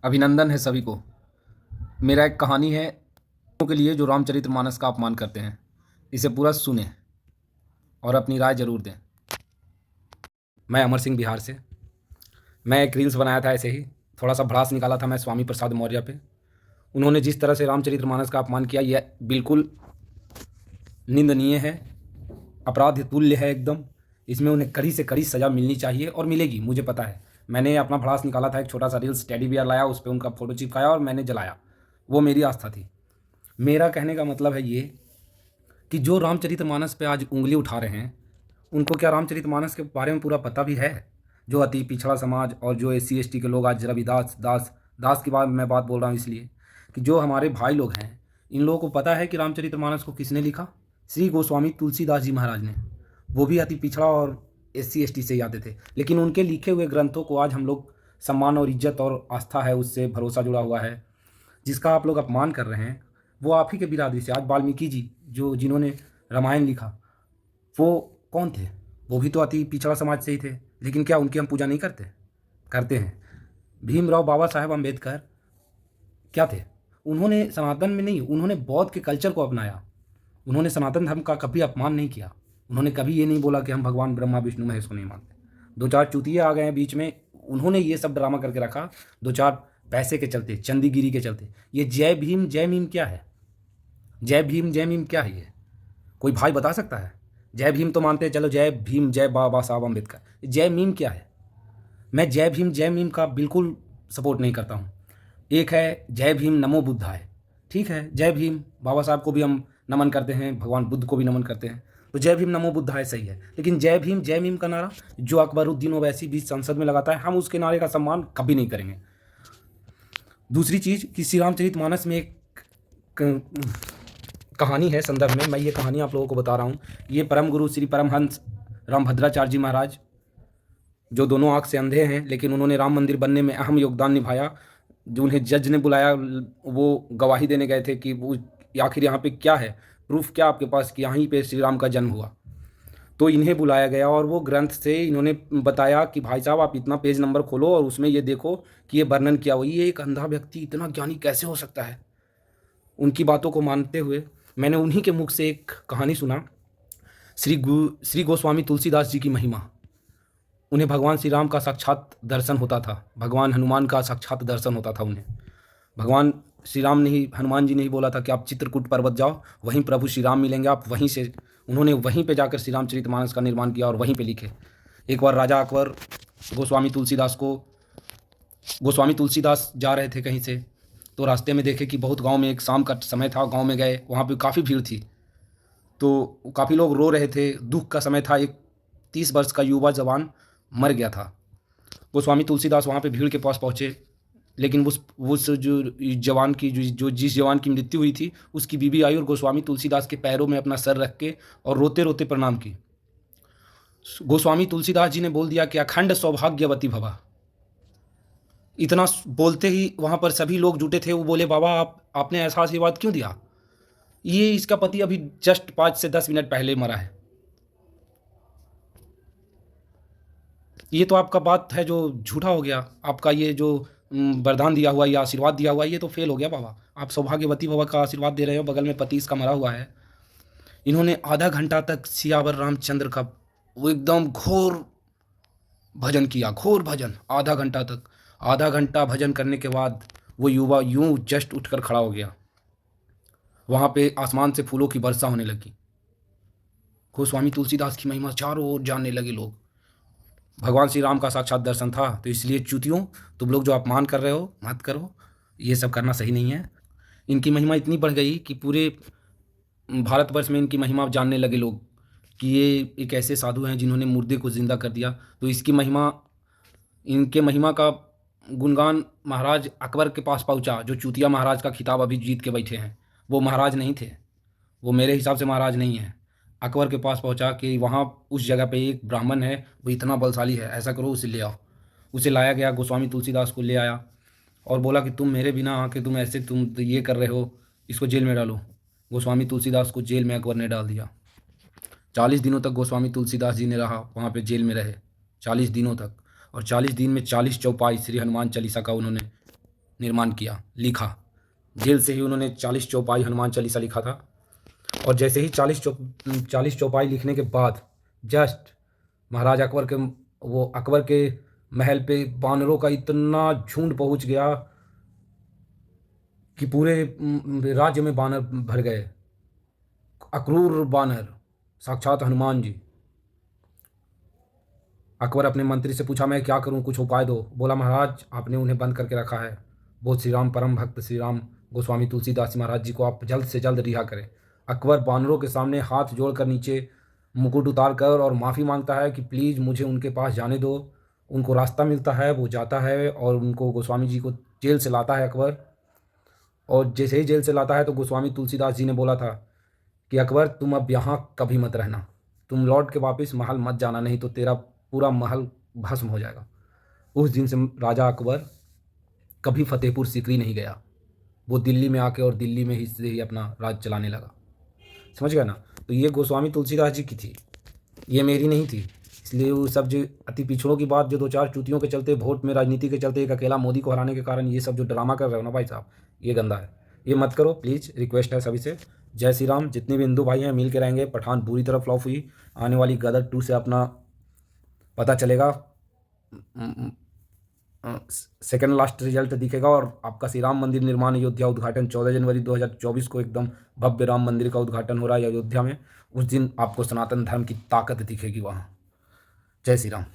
अभिनंदन है सभी को। मेरा एक कहानी है लोगों के लिए जो रामचरितमानस का अपमान करते हैं। इसे पूरा सुने और अपनी राय जरूर दें। मैं अमर सिंह, बिहार से। मैं एक रील्स बनाया था, ऐसे ही थोड़ा सा भड़ास निकाला था मैं स्वामी प्रसाद मौर्य पे। उन्होंने जिस तरह से रामचरितमानस का अपमान किया, यह बिल्कुल निंदनीय है, अपराध तुल्य है एकदम। इसमें उन्हें कड़ी से कड़ी सज़ा मिलनी चाहिए और मिलेगी, मुझे पता है। मैंने अपना भड़ास निकाला था, एक छोटा सा रील्स टेडी बियर लाया, उस पर उनका फ़ोटो चिपकाया और मैंने जलाया। वो मेरी आस्था थी। मेरा कहने का मतलब है ये कि जो रामचरितमानस पे आज उंगली उठा रहे हैं, उनको क्या रामचरितमानस के बारे में पूरा पता भी है? जो अति पिछड़ा समाज और जो SC ST के लोग, आज रविदास दास दास की बात बोल रहा हूँ, इसलिए कि जो हमारे भाई लोग हैं, इन लोगों को पता है कि रामचरितमानस को किसने लिखा? श्री गोस्वामी तुलसीदास जी महाराज ने। वो भी अति पिछड़ा और SC ST से ही आते थे, लेकिन उनके लिखे हुए ग्रंथों को आज हम लोग सम्मान और इज्जत और आस्था है, उससे भरोसा जुड़ा हुआ है। जिसका आप लोग अपमान कर रहे हैं, वो आप ही के बिरादरी से। आज वाल्मीकि जी जिन्होंने रामायण लिखा, वो कौन थे? वो भी तो अति पिछड़ा समाज से ही थे, लेकिन क्या उनकी हम पूजा नहीं करते? करते हैं। भीमराव बाबा साहेब अम्बेडकर क्या थे? उन्होंने सनातन में नहीं, उन्होंने बौद्ध के कल्चर को अपनाया। उन्होंने सनातन धर्म का कभी अपमान नहीं किया। उन्होंने कभी ये नहीं बोला कि हम भगवान ब्रह्मा विष्णु महेश को नहीं मानते। दो चार चूतिए आ गए हैं बीच में, उन्होंने ये सब ड्रामा करके रखा, दो चार पैसे के चलते, चंदीगिरी के चलते। ये जय भीम जय मीम क्या है? जय भीम जय मीम क्या है ये? कोई भाई बता सकता है? जय भीम तो मानते हैं, चलो जय भीम जय बाबा साहब अम्बेडकर। जय मीम क्या है? मैं जय भीम जय मीम का बिल्कुल सपोर्ट नहीं करता हूँ। एक है जय भीम नमो बुद्धाय, ठीक है, जय भीम बाबा साहब को भी हम नमन करते हैं, भगवान बुद्ध को भी नमन करते हैं, तो जय भीम नमो बुद्धाय सही है। लेकिन जय भीम जय मीम का नारा जो अकबरुद्दीन ओवैसी भी संसद में लगाता है, हम उसके नारे का सम्मान कभी नहीं करेंगे। दूसरी चीज़ कि श्री रामचरितमानस में एक कहानी है, संदर्भ में मैं ये कहानी आप लोगों को बता रहा हूँ। ये परम गुरु श्री परमहंस रामभद्राचार्य जी महाराज, जो दोनों आँख से अंधे हैं, लेकिन उन्होंने राम मंदिर बनने में अहम योगदान निभाया। जो उन्हें जज ने बुलाया, वो गवाही देने गए थे कि वो आखिर यहाँ पे क्या है, प्रूफ क्या आपके पास कि यहीं पे श्री राम का जन्म हुआ। तो इन्हें बुलाया गया और वो ग्रंथ से इन्होंने बताया कि भाई साहब आप इतना पेज नंबर खोलो और उसमें ये देखो कि ये वर्णन किया हुआ। ये एक अंधा व्यक्ति इतना ज्ञानी कैसे हो सकता है? उनकी बातों को मानते हुए मैंने उन्हीं के मुख से एक कहानी सुना, श्री गोस्वामी तुलसीदास जी की महिमा। उन्हें भगवान श्री राम का साक्षात दर्शन होता था, भगवान हनुमान का साक्षात दर्शन होता था उन्हें। भगवान श्री राम ने ही, हनुमान जी ने ही बोला था कि आप चित्रकूट पर्वत जाओ, वहीं प्रभु श्री राम मिलेंगे, आप वहीं से। उन्होंने वहीं पे जाकर श्री रामचरितमानस का निर्माण किया और वहीं पे लिखे। एक बार राजा अकबर गोस्वामी तुलसीदास जा रहे थे कहीं से, तो रास्ते में देखे कि बहुत गांव में, एक शाम का समय था, गांव में गए, वहाँ पे काफ़ी भीड़ थी, तो काफ़ी लोग रो रहे थे, दुख का समय था। एक 30 वर्ष का युवा जवान मर गया था। गोस्वामी तुलसीदास वहाँ पे भीड़ के पास पहुँचे, लेकिन उस जो जवान की जिस जवान की मृत्यु हुई थी, उसकी बीवी आई और गोस्वामी तुलसीदास के पैरों में अपना सर रख के और रोते रोते प्रणाम की। गोस्वामी तुलसीदास जी ने बोल दिया कि अखंड सौभाग्यवती भवा। इतना बोलते ही वहाँ पर सभी लोग जुटे थे। वो बोले, बाबा आपने ऐसा आशीर्वाद क्यों दिया? ये इसका पति अभी जस्ट 5 से 10 मिनट पहले मरा है। ये तो आपका बात है जो झूठा हो गया। आपका ये जो वरदान दिया हुआ या आशीर्वाद दिया हुआ, ये तो फेल हो गया बाबा। आप सौभाग्यवती भवा का आशीर्वाद दे रहे हो, बगल में पति इसका मरा हुआ है। इन्होंने आधा घंटा तक सियावर रामचंद्र का वो एकदम घोर भजन किया, घोर भजन, आधा घंटा तक। आधा घंटा भजन करने के बाद वो युवा यूं जस्ट उठकर खड़ा हो गया। वहाँ पे आसमान से फूलों की वर्षा होने लगी। गोस्वामी तुलसीदास की महिमा चारों ओर जानने लगे लोग। भगवान श्री राम का साक्षात दर्शन था। तो इसलिए चूतियों, तुम लोग जो अपमान कर रहे हो मत करो, ये सब करना सही नहीं है। इनकी महिमा इतनी बढ़ गई कि पूरे भारतवर्ष में इनकी महिमा जानने लगे लोग कि ये एक ऐसे साधु हैं जिन्होंने मुर्दे को ज़िंदा कर दिया। तो इसकी महिमा, इनके महिमा का गुणगान महाराज अकबर के पास पहुंचा, जो चूतिया महाराज का खिताब अभी जीत के बैठे हैं। वो महाराज नहीं थे, वो मेरे हिसाब से महाराज नहीं है। अकबर के पास पहुंचा कि वहाँ उस जगह पे एक ब्राह्मण है, वो इतना बलशाली है, ऐसा करो उसे ले आओ। उसे लाया गया, गोस्वामी तुलसीदास को ले आया और बोला कि तुम मेरे बिना आके तुम ऐसे तुम ये कर रहे हो, इसको जेल में डालो। गोस्वामी तुलसीदास को जेल में अकबर ने डाल दिया। 40 दिनों तक गोस्वामी तुलसीदास जी ने रहा वहाँ पे, जेल में रहे 40 दिनों तक। और 40 दिन में 40 चौपाई श्री हनुमान चालीसा का उन्होंने निर्माण किया, लिखा। जेल से ही उन्होंने 40 चौपाई हनुमान चालीसा लिखा था। और जैसे ही 40 चौपाई लिखने के बाद जस्ट महाराज अकबर के अकबर के महल पे बानरों का इतना झुंड पहुंच गया कि पूरे राज्य में बानर भर गए, अक्रूर बानर, साक्षात हनुमान जी। अकबर अपने मंत्री से पूछा, मैं क्या करूं, कुछ उपाय दो। बोला, महाराज आपने उन्हें बंद करके रखा है, वो श्री राम परम भक्त श्री राम गोस्वामी तुलसीदास जी महाराज जी को आप जल्द से जल्द रिहा करें। अकबर बानरों के सामने हाथ जोड़कर नीचे मुकुट उतार कर और माफ़ी मांगता है कि प्लीज़ मुझे उनके पास जाने दो। उनको रास्ता मिलता है, वो जाता है और उनको गोस्वामी जी को जेल से लाता है अकबर। और जैसे ही जेल से लाता है तो गोस्वामी तुलसीदास जी ने बोला था कि अकबर तुम अब यहाँ कभी मत रहना, तुम लौट के वापस महल मत जाना, नहीं तो तेरा पूरा महल भस्म हो जाएगा। उस दिन से राजा अकबर कभी फतेहपुर सीकरी नहीं गया, वो दिल्ली में आके और दिल्ली में ही से ही अपना राज चलाने लगा। समझ गया ना। तो ये गोस्वामी तुलसीदास जी की थी, ये मेरी नहीं थी। इसलिए वो सब जो अति पिछड़ों की बात, जो दो चार चूतियों के चलते, वोट में राजनीति के चलते, एक अकेला मोदी को हराने के कारण ये सब जो ड्रामा कर रहे हो ना भाई साहब, ये गंदा है, ये मत करो प्लीज़, रिक्वेस्ट है सभी से। जय श्री राम। जितने भी हिंदू भाई हैं मिल के रहेंगे। पठान बुरी तरह फ्लॉप हुई, आने वाली गदर 2 से अपना पता चलेगा, सेकेंड लास्ट रिजल्ट दिखेगा। और आपका श्री राम मंदिर निर्माण अयोध्या उद्घाटन 14 जनवरी 2024 को एकदम भव्य राम मंदिर का उद्घाटन हो रहा है अयोध्या में। उस दिन आपको सनातन धर्म की ताकत दिखेगी वहाँ। जय श्री राम।